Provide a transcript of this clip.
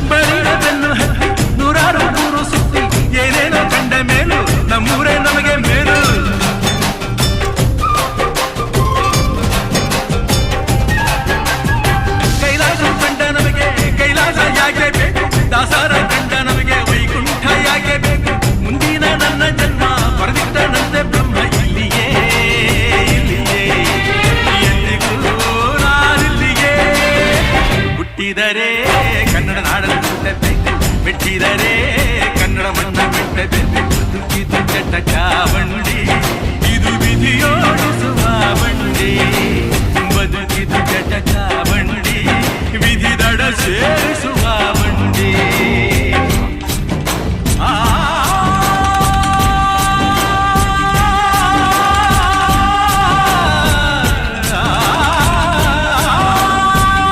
ಬರಿಗದನ್ನು ಹತ್ತಿ ನೂರಾರು ಊರು ಸುತ್ತಿ ಏನೇನೋ ಕಂಡ ಮೇಲು ನಮ್ಮೂರೇ ನಮಗೆ ಮೇಲು. ಕೈಲಾಸ ಕಂಡ ನಮಗೆ ಕೈಲಾಸ ಯಾಕೆ ಬೇಕು, ದಾಸರ ಕಂಡ ನಮಗೆ ವೈಕುಂಠ ಯಾಕೆ ಬೇಕು. ಮುಂದಿನ ನನ್ನ ಜನ್ಮ ಬರೆದಿಟ್ಟನಂತೆ ಬ್ರಹ್ಮ ಇಲ್ಲಿಯೇ ಇಲ್ಲಿಯೇ ಎಂದಿಗೂ ನಾನಿಲ್ಲಿಯೇ. ಹುಟ್ಟಿದರೆ ಕನ್ನಡ ನಾಡನ್ನು ಹುಟ್ಟಬೇಕು, ಬಿಟ್ಟಿದರೆ ಕನ್ನಡ ಮಣ್ಣ ಬಿಟ್ಟಬೇಕು. ಇದು ಚಟಕ ಬಂಡಿ, ಇದು ವಿಧಿಯೋಡಿಸುವ ಬಂಡಿ, ಬದುಕಿದು ಚಟಕ ಬಂಡಿ.